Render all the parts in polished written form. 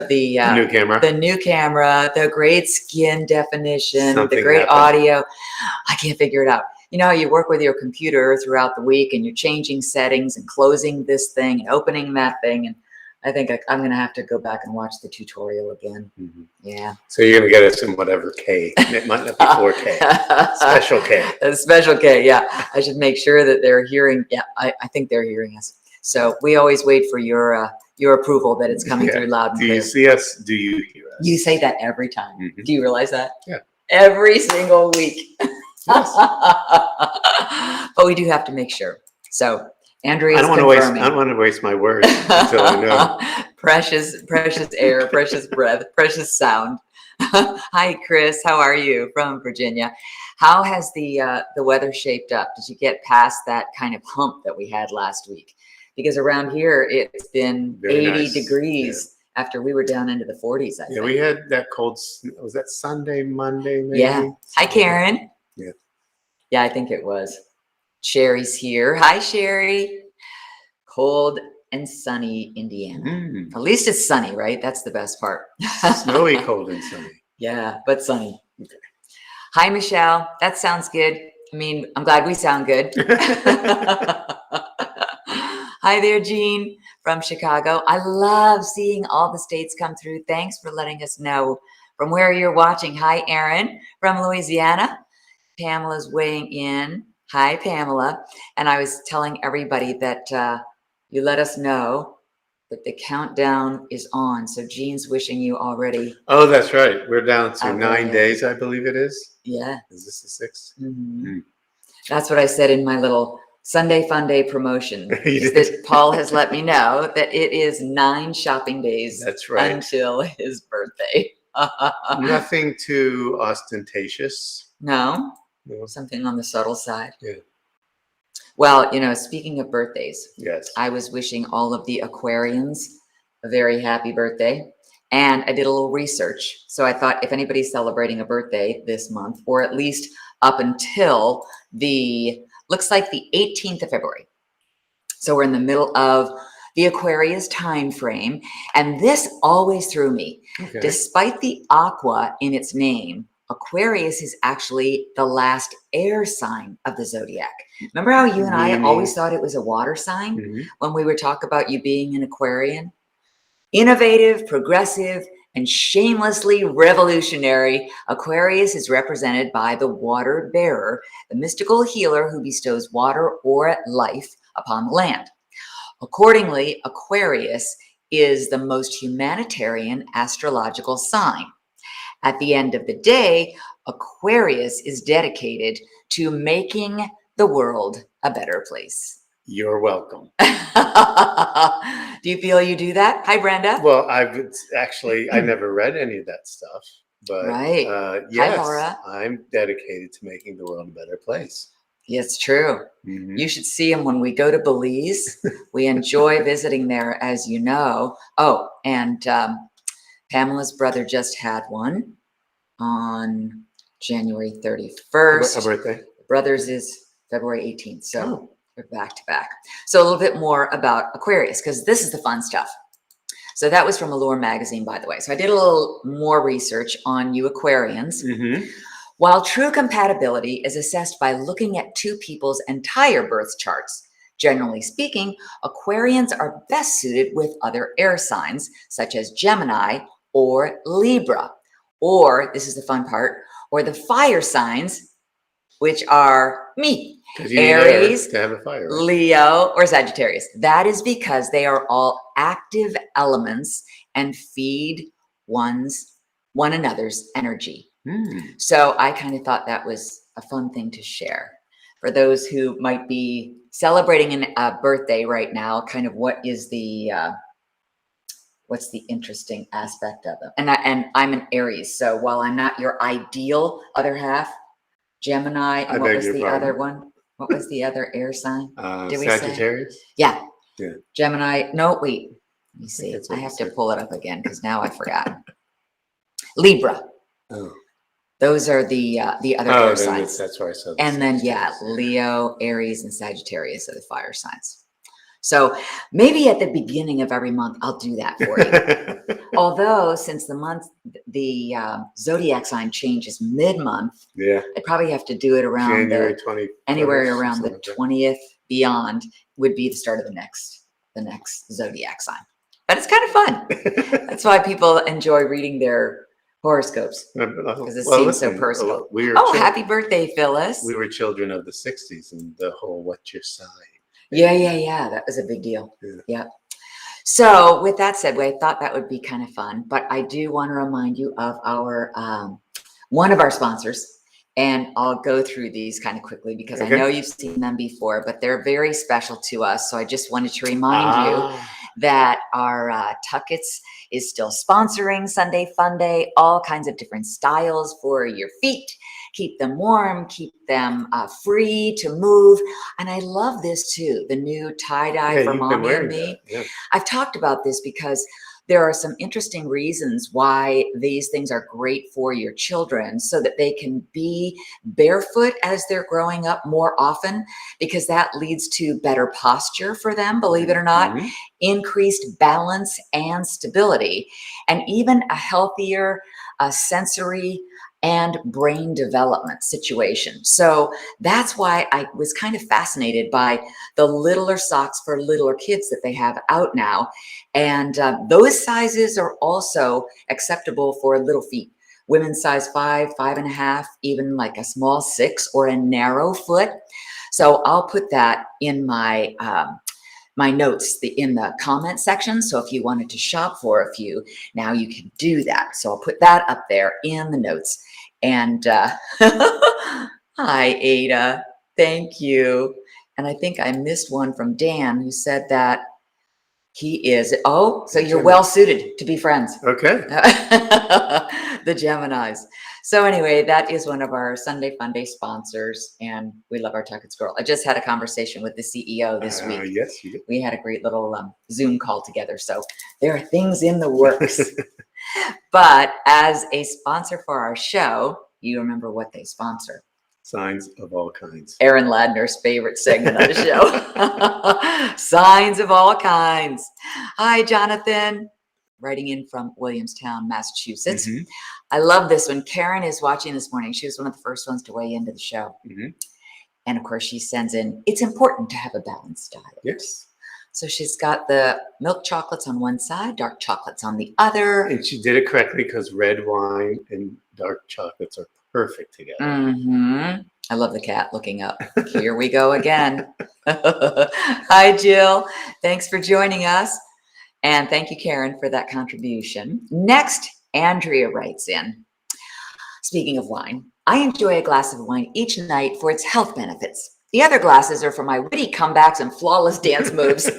the new camera, the great skin definition, the great audio. I can't figure it out. You know, you work with your computer throughout the week and you're changing settings and closing this thing and opening that thing. And I think I'm going to have to go back and watch the tutorial again. Mm-hmm. Yeah. So you're going to get us in whatever K. It might not be 4K. Special K. A special K, yeah. I should make sure that they're hearing. Yeah, I think they're hearing us. So we always wait for your approval that it's coming through loud and clear. Do you see us? Do you hear us? You say that every time. Mm-hmm. Do you realize that? Yeah. Every single week. Yes. But we do have to make sure. So Andrea, I don't want to waste my words until I know. Precious air, precious breath, precious sound. Hi, Chris. How are you from Virginia? How has the weather shaped up? Did you get past that kind of hump that we had last week? Because around here it's been very 80 degrees after we were down into the 40s. I think. We had that cold. Was that Sunday, Monday? Maybe? Yeah. Hi, Karen. Yeah. Yeah, I think it was. Sherry's here. Hi, Sherry. Cold and sunny Indiana. Mm. At least it's sunny, right? That's the best part. Snowy, cold, and sunny. Yeah, but sunny. Hi, Michelle. That sounds good. I mean, I'm glad we sound good. Hi there, Jean from Chicago. I love seeing all the states come through. Thanks for letting us know from where you're watching. Hi, Aaron from Louisiana. Pamela's weighing in. Hi, Pamela. And I was telling everybody that you let us know that the countdown is on. So Jean's wishing you already. Oh, that's right. We're down to 9 days, I believe it is. Yeah. Is this the 6th? Mm-hmm. Mm. That's what I said in my little Sunday Funday promotion. That Paul has let me know that it is 9 shopping days. That's right. Until his birthday. Nothing too ostentatious. No. Something on the subtle side. Yeah. Well, you know, speaking of birthdays, yes, I was wishing all of the Aquarians a very happy birthday. And I did a little research. So I thought if anybody's celebrating a birthday this month, or at least up until looks like the 18th of February. So we're in the middle of the Aquarius time frame. And this always threw me. Okay. Despite the aqua in its name, Aquarius is actually the last air sign of the zodiac. Remember how you and I always thought it was a water sign when we would talk about you being an Aquarian? Innovative, progressive, and shamelessly revolutionary, Aquarius is represented by the water bearer, the mystical healer who bestows water or life upon the land. Accordingly, Aquarius is the most humanitarian astrological sign. At the end of the day, Aquarius is dedicated to making the world a better place. You're welcome. Do you feel you do that? Hi, Brenda. Well, I never read any of that stuff, but right. Yes, hi, Laura. I'm dedicated to making the world a better place. It's true. Mm-hmm. You should see him when we go to Belize. We enjoy visiting there, as you know. Oh, and Pamela's brother just had one on January 31st. A birthday? Brother's is February 18th. So we're back to back. So a little bit more about Aquarius, because this is the fun stuff. So that was from Allure magazine, by the way. So I did a little more research on you Aquarians. Mm-hmm. While true compatibility is assessed by looking at two people's entire birth charts, generally speaking, Aquarians are best suited with other air signs, such as Gemini or Libra, or, this is the fun part, or the fire signs, which are me, Aries, to have a fire, right? Leo, or Sagittarius. That is because they are all active elements and feed one another's energy. So I kind of thought that was a fun thing to share. For those who might be celebrating a birthday right now, kind of what is what's the interesting aspect of them? And I'm an Aries, so while I'm not your ideal other half, Gemini, and what was the other one? What was the other air sign? Did we Sagittarius? Yeah. Gemini. No, wait. Let me see. I have to pull it up again because now I forgot. Libra. Oh. Those are the other air signs. That's where I saw. And then Leo, Aries, and Sagittarius are the fire signs. So maybe at the beginning of every month, I'll do that for you. Although since the zodiac sign changes mid-month, Yeah. I'd probably have to do it around January 20th. anywhere around the 20th beyond would be the start of the next zodiac sign. But it's kind of fun. That's why people enjoy reading their horoscopes, because it seems so personal. Happy birthday, Phyllis. We were children of the 60s and the whole "what's your sign?" Yeah. That was a big deal. Yeah. So with that said, I thought that would be kind of fun, but I do want to remind you of our one of our sponsors, and I'll go through these kind of quickly because I know you've seen them before, but they're very special to us. So I just wanted to remind you that our Tucketts is still sponsoring Sunday Funday, all kinds of different styles for your feet. Keep them warm, keep them free to move. And I love this too, the new tie-dye for Mommy and Me. Yeah. I've talked about this because there are some interesting reasons why these things are great for your children, so that they can be barefoot as they're growing up more often, because that leads to better posture for them, believe it or not, increased balance and stability, and even a healthier sensory and brain development situation. So that's why I was kind of fascinated by the littler socks for littler kids that they have out now. And those sizes are also acceptable for little feet. Women's size 5, 5.5, even like a small 6 or a narrow foot. So I'll put that in my my notes in the comment section. So if you wanted to shop for a few, now you can do that. So I'll put that up there in the notes. And hi, Ada. Thank you. And I think I missed one from Dan, who said that he is, so you're well suited to be friends. Okay. The Geminis. So anyway, that is one of our Sunday Funday sponsors, and we love our Tucketts girl. I just had a conversation with the CEO this week. Yes, you did. We had a great little Zoom call together. So there are things in the works. But as a sponsor for our show, you remember what they sponsor. Signs of all kinds. Aaron Ladner's favorite segment of the show. Signs of all kinds. Hi, Jonathan. Writing in from Williamstown, Massachusetts. I love this one. Karen is watching this morning. She was one of the first ones to weigh into the show. And of course, she sends in, it's important to have a balanced diet. Yes. So she's got the milk chocolates on one side, dark chocolates on the other. And she did it correctly because red wine and dark chocolates are perfect together. I love the cat looking up. Here we go again. Hi, Jill. Thanks for joining us. And thank you, Karen, for that contribution. Next, Andrea writes in. Speaking of wine, I enjoy a glass of wine each night for its health benefits. The other glasses are for my witty comebacks and flawless dance moves.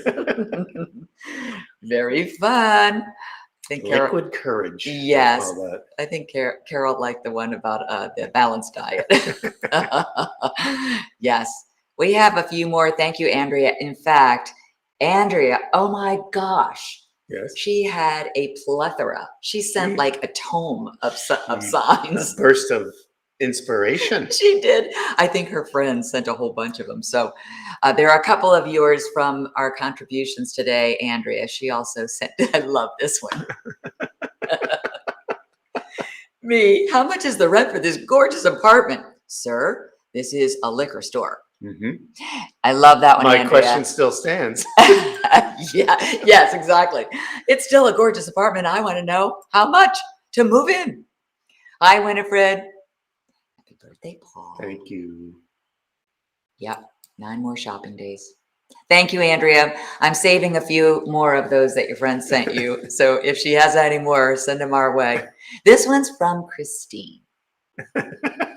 Very fun. I think Liquid courage. Yes. I think Carol liked the one about the balanced diet. Yes. We have a few more. Thank you, Andrea. In fact, Andrea, oh my gosh. Yes. She had a plethora. She sent like a tome of signs. A burst of inspiration. She did. I think her friends sent a whole bunch of them. So there are a couple of yours from our contributions today, Andrea. She also sent, I love this one. Me, how much is the rent for this gorgeous apartment? Sir, this is a liquor store. I love that one, My question still stands. Yes, exactly. It's still a gorgeous apartment. I want to know how much to move in. Hi, Winifred. Happy birthday, Paul. Thank you. Yep, 9 more shopping days. Thank you, Andrea. I'm saving a few more of those that your friend sent you. So if she has any more, send them our way. This one's from Christine.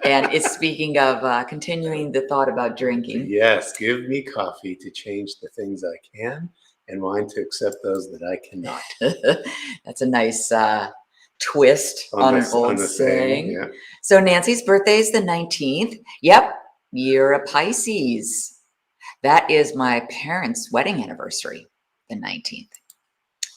And it's speaking of continuing the thought about drinking. Yes, give me coffee to change the things I can and wine to accept those that I cannot. That's a nice twist on an old saying. Yeah. So Nancy's birthday is the 19th. Yep, you're a Pisces. That is my parents' wedding anniversary, the 19th.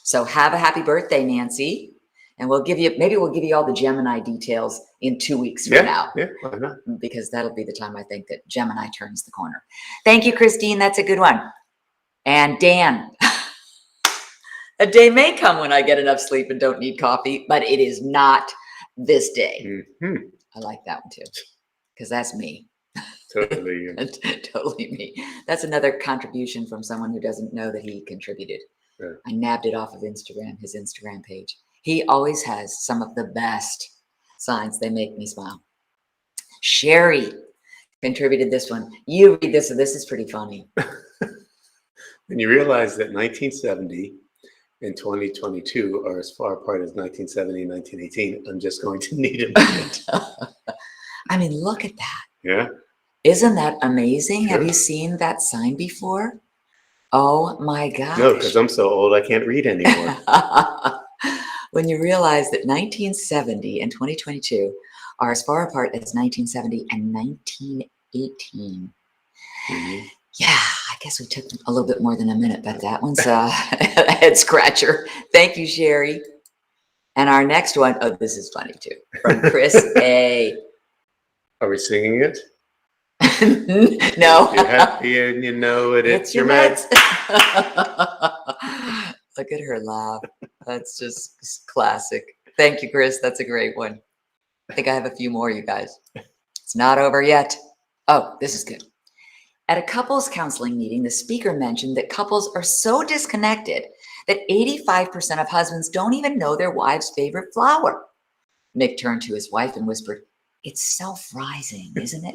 So have a happy birthday, Nancy. And maybe we'll give you all the Gemini details in 2 weeks from now. Yeah, why not? Because that'll be the time I think that Gemini turns the corner. Thank you, Christine. That's a good one. And Dan, a day may come when I get enough sleep and don't need coffee, but it is not this day. I like that one too, because that's me. Totally. Totally me. That's another contribution from someone who doesn't know that he contributed. Yeah. I nabbed it off of Instagram, his Instagram page. He always has some of the best signs. They make me smile. Sherry contributed this one. You read this, so this is pretty funny. When you realize that 1970 and 2022 are as far apart as 1970 and 1918, I'm just going to need a minute. I mean, look at that. Yeah. Isn't that amazing? Sure. Have you seen that sign before? Oh my gosh. No, because I'm so old I can't read anymore. When you realize that 1970 and 2022 are as far apart as 1970 and 1918. Yeah, I guess we took a little bit more than a minute, but that one's a head scratcher. Thank you, Sherry. And our next one, oh, this is funny too, from Chris A. Are we singing it? No. If you're happy and you know it, it's your meds. Look at her laugh. That's just classic. Thank you, Chris. That's a great one. I think I have a few more, you guys. It's not over yet. Oh, this is good. At a couples counseling meeting, the speaker mentioned that couples are so disconnected that 85% of husbands don't even know their wife's favorite flower. Mick turned to his wife and whispered, "It's self-rising, isn't it?"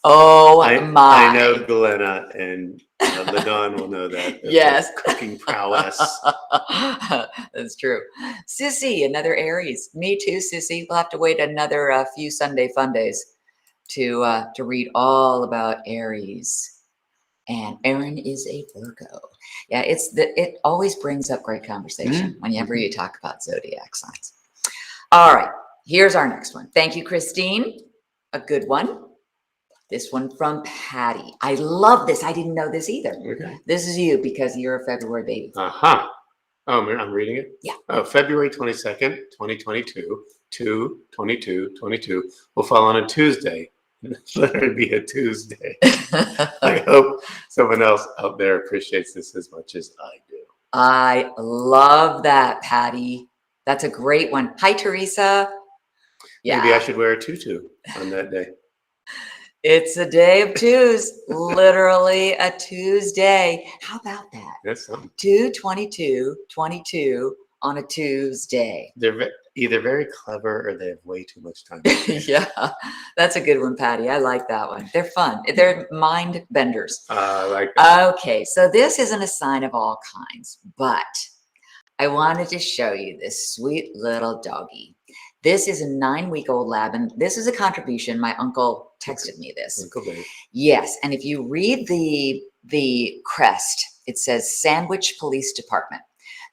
Oh my! I know Glenna and LaDawn will know that. Yes, cooking prowess. That's true. Sissy, another Aries. Me too, Sissy. We'll have to wait another few Sunday Fundays to read all about Aries. And Aaron is a Virgo. Yeah, it always brings up great conversation whenever you talk about zodiac signs. All right, here's our next one. Thank you, Christine. A good one. This one from Patty. I love this. I didn't know this either. Okay. This is you because you're a February baby. Oh, I'm reading it? Yeah. Oh, February 22nd, 2022, 2/22/22 will fall on a Tuesday. Let it be a Tuesday. I hope someone else out there appreciates this as much as I do. I love that, Patty. That's a great one. Hi, Teresa. Yeah. Maybe I should wear a tutu on that day. It's a day of twos, literally a Tuesday. How about that? That's something. 2/22/22 on a Tuesday. They're either very clever or they have way too much time. Yeah, that's a good one, Patty. I like that one. They're fun. They're mind benders. I like that. Okay, so this isn't a sign of all kinds, but I wanted to show you this sweet little doggy. This is a 9-week-old lab, and this is a contribution. My uncle texted me this. Uncle Dave. Yes, and if you read the crest, it says Sandwich Police Department.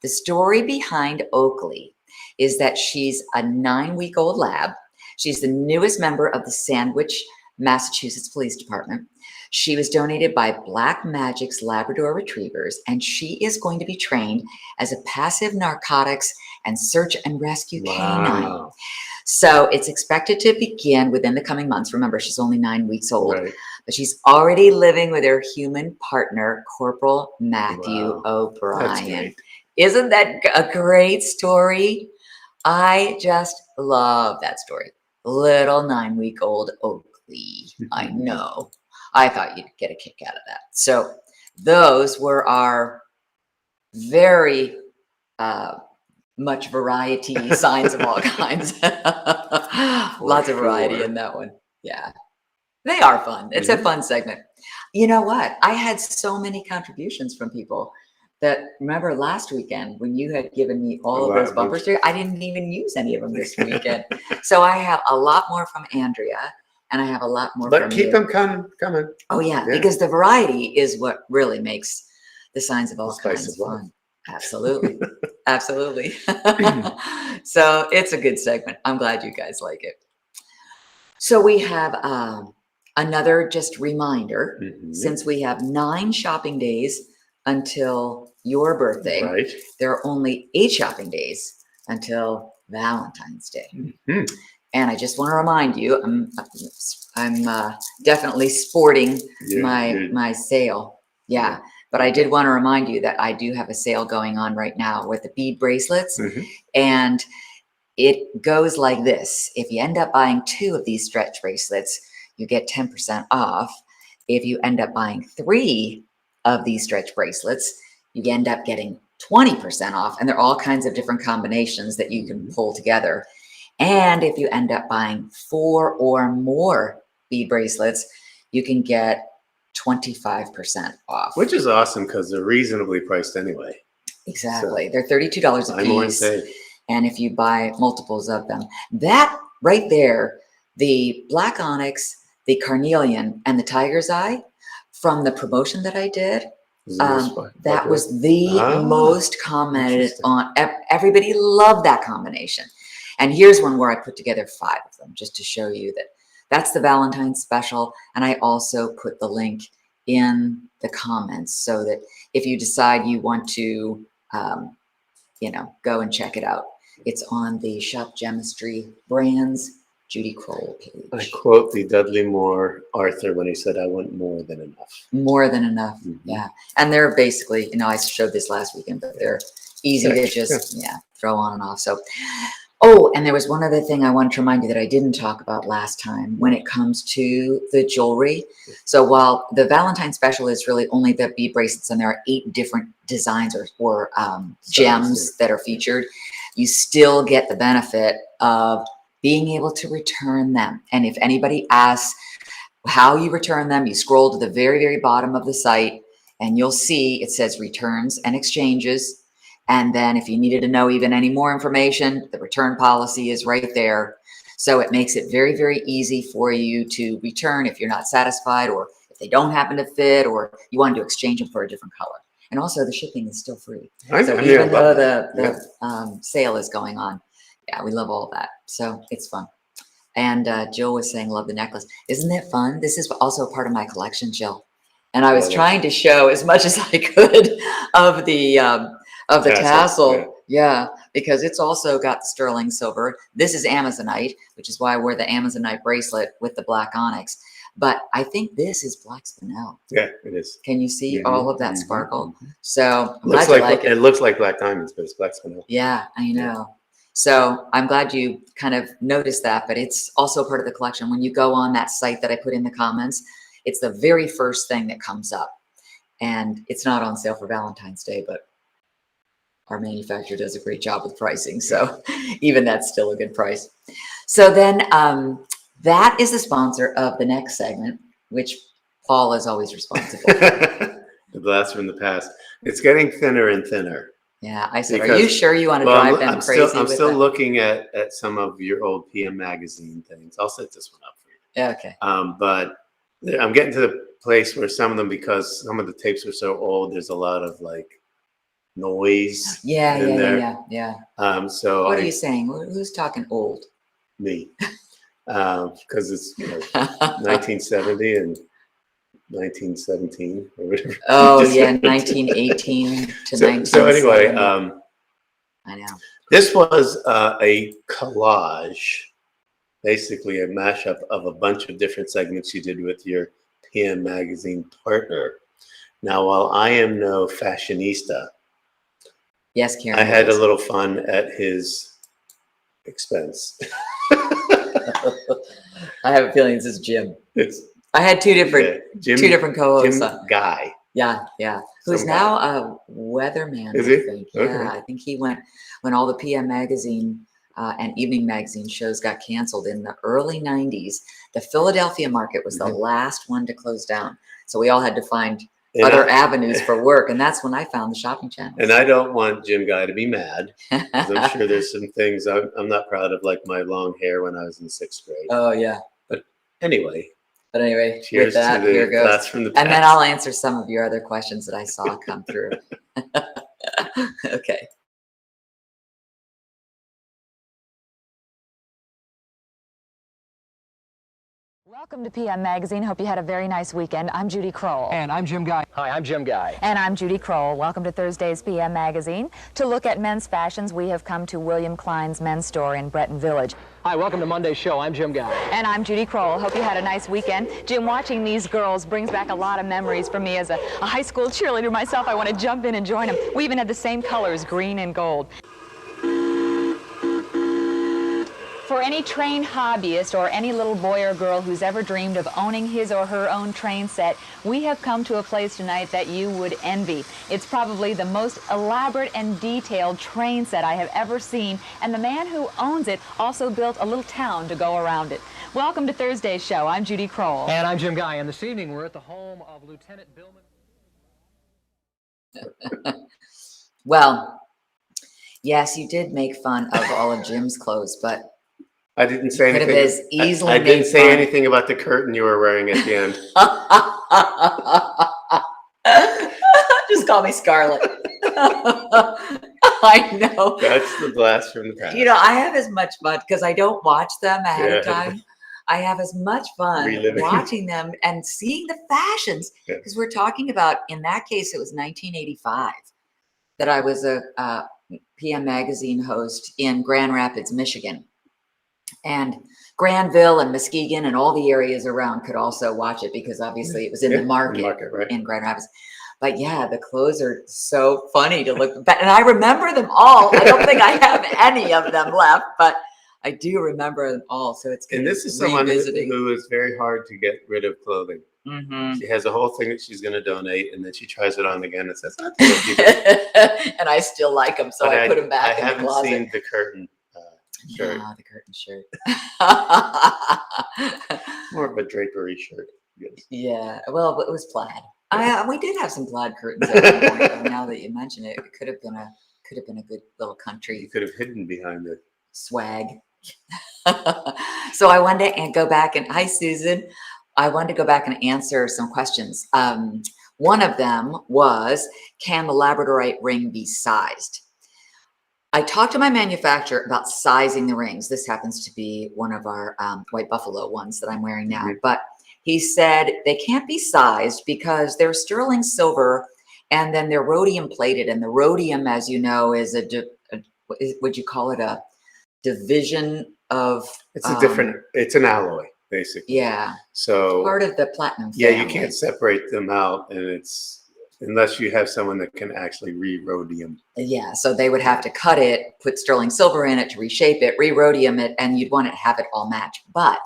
The story behind Oakley is that she's a 9-week-old lab. She's the newest member of the Sandwich, Massachusetts Police Department. She was donated by Black Magic's Labrador Retrievers, and she is going to be trained as a passive narcotics and search and rescue canine. So it's expected to begin within the coming months. Remember, she's only 9 weeks old, Right. but she's already living with her human partner, Corporal Matthew O'Brien. That's great. Isn't that a great story? I just love that story. Little 9-week-old Oakley. I know. I thought you'd get a kick out of that. So those were our very much variety signs of all kinds. Lots of variety in that one. Yeah. They are fun. It's a fun segment. You know what? I had so many contributions from people that remember last weekend when you had given me all of those bumpers. I didn't even use any of them this weekend. So I have a lot more from Andrea and I have a lot more from you. But keep them coming. Oh yeah, because the variety is what really makes the signs of all kinds fun. Absolutely. Absolutely. So it's a good segment. I'm glad you guys like it. So we have another just reminder, since we have 9 shopping days until your birthday, Right. there are only 8 shopping days until Valentine's Day. And I just want to remind you, I'm definitely sporting my sale. Yeah. But I did want to remind you that I do have a sale going on right now with the bead bracelets. And it goes like this. If you end up buying 2 of these stretch bracelets, you get 10% off. If you end up buying 3 of these stretch bracelets, you end up getting 20% off. And there are all kinds of different combinations that you can pull together. And if you end up buying 4 or more bead bracelets, you can get 25% off. Which is awesome because they're reasonably priced anyway. Exactly. So they're $32 a piece. And if you buy multiples of them, that right there, the black onyx, the carnelian, and the tiger's eye from the promotion that I did, that was the most commented on. Everybody loved that combination. And here's one where I put together 5 of them just to show you that that's the Valentine's special. And I also put the link in the comments so that if you decide you want to, go and check it out. It's on the Shop Gemistry Brands Judy Kroll page. I quote the Dudley Moore Arthur when he said, "I want more than enough." More than enough, yeah. And they're basically, I showed this last weekend, but they're easy to just, throw on and off. So, and there was one other thing I wanted to remind you that I didn't talk about last time when it comes to the jewelry. So while the Valentine special is really only the bead bracelets, and there are 8 different designs or gems that are featured, you still get the benefit of being able to return them. And if anybody asks how you return them, you scroll to the very, very bottom of the site and you'll see it says returns and exchanges. And then if you needed to know even any more information, the return policy is right there. So it makes it very, very easy for you to return if you're not satisfied, or if they don't happen to fit, or you want to exchange them for a different color. And also the shipping is still free. So even though the sale is going on, we love all that. So it's fun. And Jill was saying, love the necklace. Isn't that fun? This is also part of my collection, Jill. And I was trying to show as much as I could of the tassel. Yeah, because it's also got the sterling silver. This is Amazonite, which is why I wear the Amazonite bracelet with the black onyx. But I think this is black spinel. Yeah, it is. Can you see all of that sparkle? So I'm looks glad you like it. It looks like black diamonds, but it's black spinel. Yeah, I know. So I'm glad you kind of noticed that, but it's also part of the collection. When you go on that site that I put in the comments, it's the very first thing that comes up. And it's not on sale for Valentine's Day, but our manufacturer does a great job with pricing. So even that's still a good price. So then that is the sponsor of the next segment, which Paul is always responsible for. The blast from the past. It's getting thinner and thinner. Yeah, I said, are you sure you want to drive them crazy? I'm still looking at some of your old PM magazine things. I'll set this one up for you. Okay. But I'm getting to the place where some of them, because some of the tapes are so old, there's a lot of like noise. Yeah. So what are you saying? Who's talking old? Me. Because it's 1970 and 1917 or whatever. Oh yeah, 1918 to 1970. So anyway, I know. This was a collage, basically a mashup of a bunch of different segments you did with your PM magazine partner. Now, while I am no fashionista, yes, Karen, I had a little fun at his expense. I have a feeling this is Jim. I had two different co-hosts. Jim Guy. Yeah. Who's now a weatherman, Is I he? think. Okay. Yeah, I think he went when all the PM magazine and evening magazine shows got canceled in the early 90s. The Philadelphia market was the last one to close down. So we all had to find other avenues for work. And that's when I found the shopping channel. And I don't want Jim Guy to be mad, because I'm sure there's some things I'm not proud of, like my long hair when I was in 6th grade. Oh, yeah. But anyway, cheers with that, to the here goes. blast from the past. And then I'll answer some of your other questions that I saw come through. Okay. Welcome to PM Magazine. Hope you had a very nice weekend. I'm Judy Kroll. And I'm Jim Guy. Hi, I'm Jim Guy. And I'm Judy Kroll. Welcome to Thursday's PM Magazine. To look at men's fashions, we have come to William Klein's men's store in Breton Village. Hi, welcome to Monday's show. I'm Jim Guy. And I'm Judy Kroll. Hope you had a nice weekend. Jim, watching these girls brings back a lot of memories for me as a high school cheerleader myself. I want to jump in and join them. We even had the same colors, green and gold. For any train hobbyist or any little boy or girl who's ever dreamed of owning his or her own train set, we have come to a place tonight that you would envy. It's probably the most elaborate and detailed train set I have ever seen, and the man who owns it also built a little town to go around it. Welcome to Thursday's show. I'm Judy Kroll. And I'm Jim Guy. And this evening we're at the home of Lieutenant Billman. Well, yes, you did make fun of all of Jim's clothes, but I didn't say could have anything. as easily I didn't made say fun. anything about the curtain you were wearing at the end. Just call me Scarlett. I know. That's the blast from the past. You know, I have as much fun because I don't watch them ahead of Yeah. time. I have as much fun Reliving. watching them and seeing the fashions, Yeah. because we're talking about, in that case, it was 1985 that I was a PM Magazine host in Grand Rapids, Michigan. And Granville and Muskegon and all the areas around could also watch it because obviously it was in Yeah, the market, right? in Grand Rapids. But yeah, the clothes are so funny to look back. And I remember them all. I don't think I have any of them left, but I do remember them all. So it's good. And this is someone revisiting. who is very hard to get rid of clothing. Mhm. She has a whole thing that she's going to donate, and then she tries it on again and says, "I think I'll keep it." And I still like them, so But I put them back I in the haven't closet. seen the curtain shirt. Yeah, the curtain shirt. More of a drapery shirt. Yes. Yeah, well, it was plaid. We did have some plaid curtains at one point. Though, now that you mention it, it could have been a good little You country could have hidden behind it. swag. So I wanted to go back and hi, Susan. I wanted to go back and answer some questions. One of them was, can the Labradorite ring be sized? I talked to my manufacturer about sizing the rings. This happens to be one of our white buffalo ones that I'm wearing now. Mhm. But he said they can't be sized because they're sterling silver and then they're rhodium plated. And the rhodium, as you know, is would you call it a division of? It's a different, it's an alloy, basically. Yeah, So, part of the platinum yeah, you family. can't separate them out, and it's, unless you have someone that can actually re-rhodium. Yeah, so they would have to cut it, put sterling silver in it to reshape it, re-rhodium it, and you'd want to have it all match. But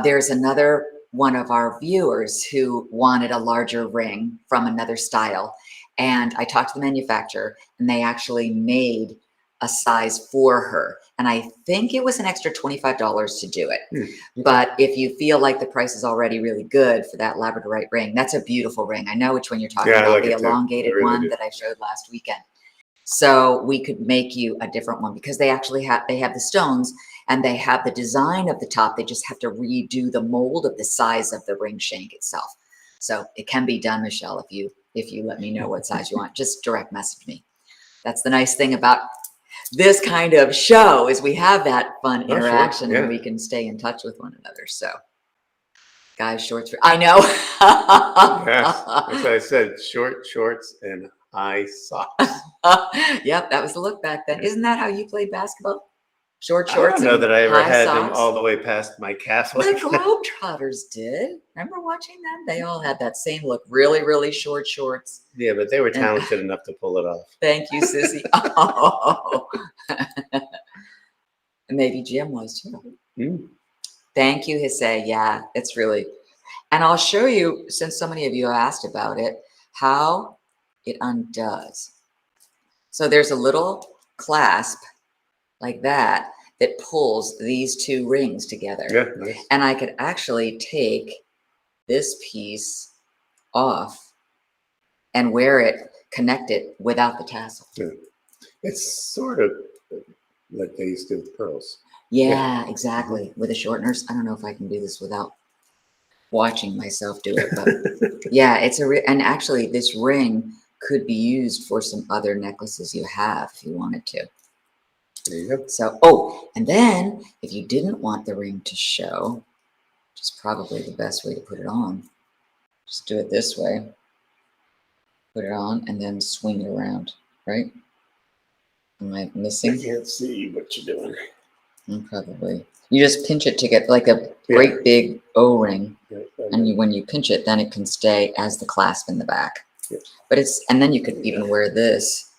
there's another one of our viewers who wanted a larger ring from another style. And I talked to the manufacturer, and they actually made a size for her. And I think it was an extra $25 to do it. But if you feel like the price is already really good for that Labradorite ring, that's a beautiful ring. I know which one you're talking Yeah, I about, like the it too. elongated I really one do. that I showed last weekend. So we could make you a different one because they actually have the stones and they have the design of the top. They just have to redo the mold of the size of the ring shank itself. So it can be done, Michelle, if you let me know what size you want. Just direct message me. That's the nice thing about this kind of show is we have that fun Oh, sure. interaction Yeah. and we can stay in touch with one another. So guys, shorts, I know. Yes, as I said, short shorts and high socks. Yep, that was the look back then. Isn't that how you played basketball? Short I shorts. don't know and that I ever high had them socks? all the way past my calf. The like that. Globetrotters did. Remember watching them? They all had that same look. Really, really short shorts. Yeah, but they were talented enough to pull it off. Thank you, Sissy. Oh. Maybe Jim was too. Mm. Thank you, Hisse. Yeah, it's really. And I'll show you, since so many of you asked about it, how it undoes. So there's a little clasp like that that pulls these two rings together. Yeah, nice. And I could actually take this piece off and wear it, connect it without the tassel. Yeah. It's sort of like they used to with pearls. Yeah, exactly. With the shorteners. I don't know if I can do this without watching myself do it, but yeah, it's and actually this ring could be used for some other necklaces you have if you wanted to. There you go. So, oh, and then if you didn't want the ring to show, is probably the best way to put it on. Just do it this way. Put it on and then swing it around, right? Am I I missing? can't see what you're doing. Probably. You just pinch it to get like a great big O-ring. And when you pinch it, then it can stay as the clasp in the back. Yeah. But and then you could even wear this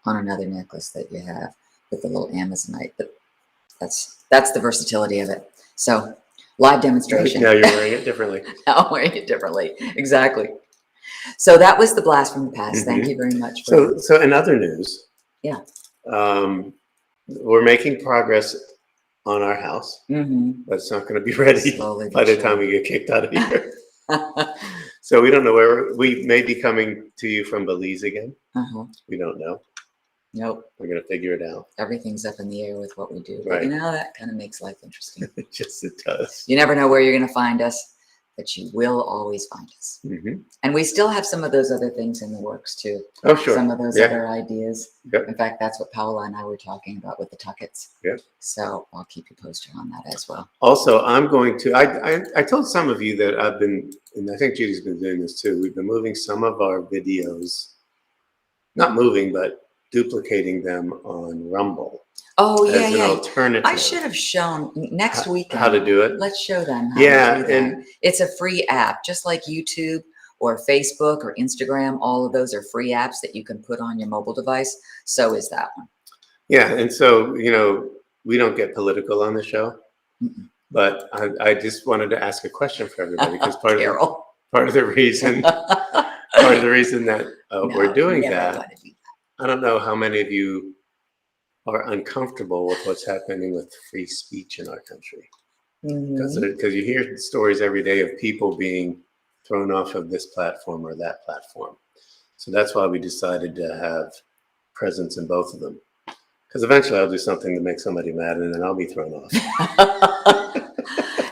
on another necklace that you have with the little Amazonite. But that's the versatility of it. So live demonstration. Now you're wearing it differently. Now I'm wearing it differently. Exactly. So that was the blast from the past. Thank you very much. So in other news, yeah, we're making progress on our house, but it's not going to be ready slowly by the time we get kicked out of here. So we don't know where we may be coming to you from Belize again. We don't know. Nope. We're going to figure it out. Everything's up in the air with what we do. Right. But you know, that kind of makes life interesting. It does. You never know where you're going to find us, but you will always find us. And we still have some of those other things in the works too. Oh, sure. Some of those other ideas. Yep. In fact, that's what Paola and I were talking about with the Tucketts. Yep. So I'll keep you posted on that as well. Also, I'm going to, I told some of you that I've been, and I think Judy's been doing this too. We've been moving some of our videos, not moving, but duplicating them on Rumble. Oh, yeah, as an yeah. alternative. I should have shown next week how to do it. Let's show them how Yeah, to do that. And it's a free app, just like YouTube or Facebook or Instagram. All of those are free apps that you can put on your mobile device. So is that one. Yeah, and so, you know, we don't get political on the show, but I just wanted to ask a question for everybody, because part of the reason that we're doing that, I don't know how many of you are uncomfortable with what's happening with free speech in our country, because you hear stories every day of people being thrown off of this platform or that platform. So that's why we decided to have presence in both of them, because eventually I'll do something to make somebody mad and then I'll be thrown off.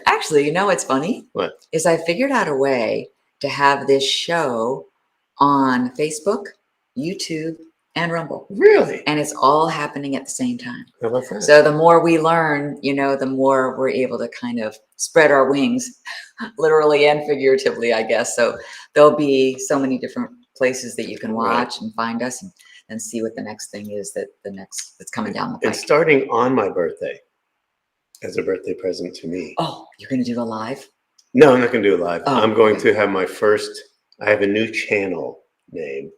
Actually, you know what's funny? What? Is I figured out a way to have this show on Facebook, YouTube, and Rumble. Really? And it's all happening at the same time. How about that? So the more we learn, you know, the more we're able to kind of spread our wings, literally and figuratively, I guess. So there'll be so many different places that you can watch and find us and see what the next thing is that's coming down the pipe. And starting on my birthday, as a birthday present to me. Oh, you're going to do a live? No, I'm not going to do a live. Oh, I'm going to have I have a new channel name.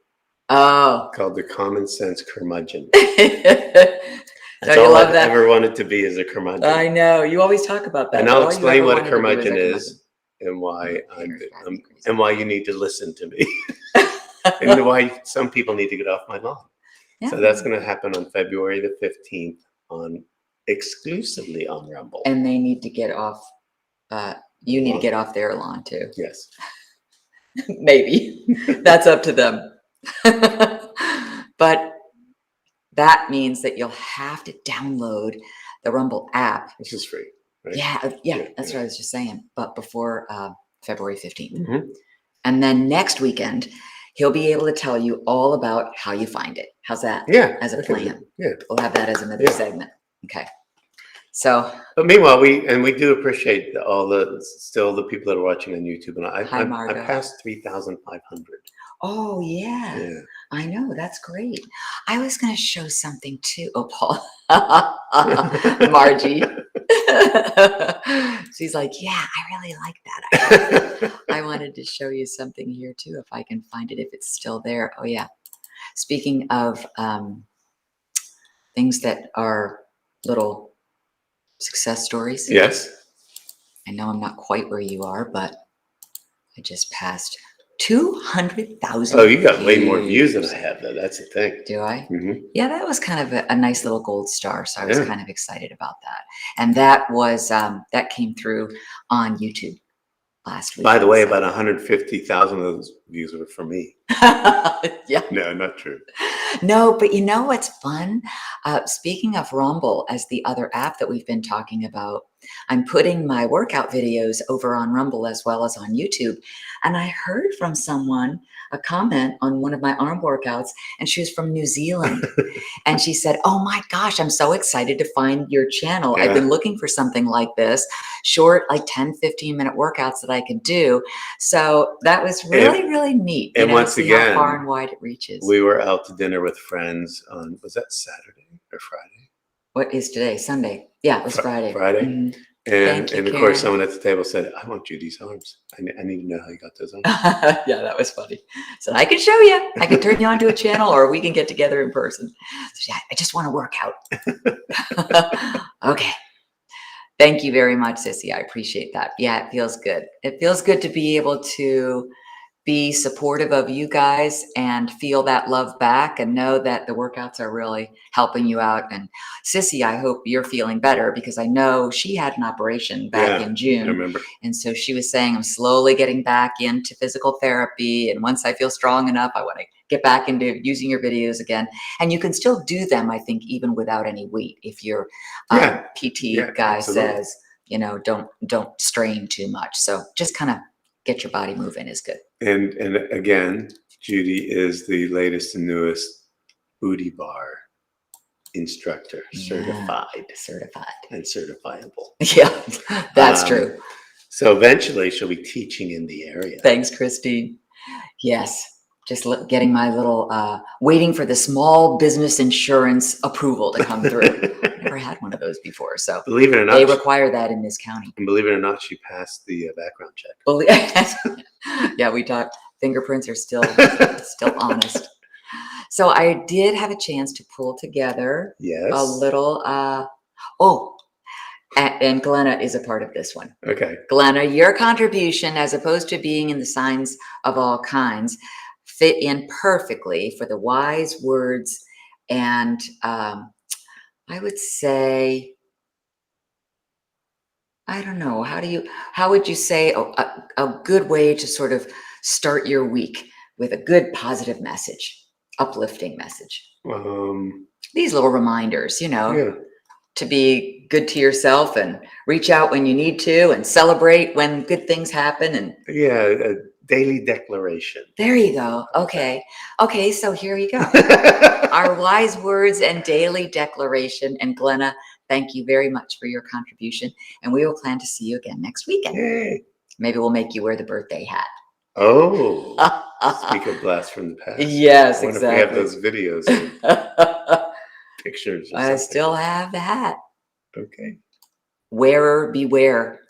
Oh. Called the Common Sense Curmudgeon. That's all I've ever wanted to be, is a curmudgeon. I know. You always talk about that. And I'll explain what a curmudgeon is and why and why you need to listen to me. And why some people need to get off my lawn. Yeah. So that's going to happen on February the 15th exclusively on Rumble. And they need to get off you need to get off their lawn too. Yes. Maybe. That's up to them. But that means that you'll have to download the Rumble app, which is free, right? Yeah, that's what I was just saying. But before February 15th. And then next weekend, he'll be able to tell you all about how you find it. How's that? Yeah. As a plan. Yeah. We'll have that as another segment. Okay. So. But meanwhile, we do appreciate still the people that are watching on YouTube. And I passed 3,500. Oh, yeah. I know. That's great. I was going to show something too. Oh, Paul. Margie. She's like, yeah, I really like that. I wanted to show you something here too, if I can find it, if it's still there. Oh, yeah. Speaking of things that are little success stories. Yes. I know I'm not quite where you are, but I just passed 200,000. Oh, you got way more views than I have, though. That's the thing. Do I? Yeah, that was kind of a nice little gold star. So I was kind of excited about that. And that was that came through on YouTube last week. By the way, about 150,000 of those views were for me. Yeah. No, not true. No, but you know what's fun? Speaking of Rumble as the other app that we've been talking about, I'm putting my workout videos over on Rumble as well as on YouTube. And I heard from someone a comment on one of my arm workouts, and she was from New Zealand. And she said, "Oh my gosh, I'm so excited to find your channel. I've been looking for something like this, short, like 10, 15-minute workouts that I can do." So that was really, really neat. And once to see how again, far and wide it reaches. we were out to dinner with friends on, was that Saturday or Friday? What is today? Sunday. Yeah, it was Friday. Friday. Mhm. And, Thank you, and of Karen. course, someone at the table said, "I want Judy's arms. I need to know how you got those arms." Yeah, that was funny. So I can show you. I can turn you onto a channel, or we can get together in person. So yeah, I just want to work out. Okay. Thank you very much, Sissy. I appreciate that. Yeah, it feels good. It feels good to be able to be supportive of you guys and feel that love back and know that the workouts are really helping you out. And Sissy, I hope you're feeling better, because I know she had an operation back in I June. remember. And so she was saying, I'm slowly getting back into physical therapy. And once I feel strong enough, I want to get back into using your videos again. And you can still do them, I think, even without any weight. If your PT guy absolutely. says, you know, don't strain too much. So just kind of get your body moving is good. And again, Judy is the latest and newest booty bar instructor, certified and certifiable. Yeah, that's true. So eventually she'll be teaching in the area. Thanks, Christine. Yes, just getting my little, waiting for the small business insurance approval to come through. Never had one of those before. So Believe it or not, they require that in this county. and believe it or not, she passed the background check. Yeah, we talked. Fingerprints are still honest. So I did have a chance to pull together a little, and Glenna is a part of this one. Okay. Glenna, your contribution, as opposed to being in the signs of all kinds, fit in perfectly for the wise words. And I would say, I don't know, how would you say a good way to sort of start your week with a good positive message, uplifting message? These little reminders, you know, to be good to yourself and reach out when you need to and celebrate when good things happen. And a daily declaration. There you go. Okay. So here you go. Our wise words and daily declaration. And Glenna, thank you very much for your contribution. And we will plan to see you again next weekend. Yay. Maybe we'll make you wear the birthday hat. Oh, speak of blast from the past. Yes, I wonder exactly. if we have those videos, pictures. Or I still have the hat. Okay. Wearer beware.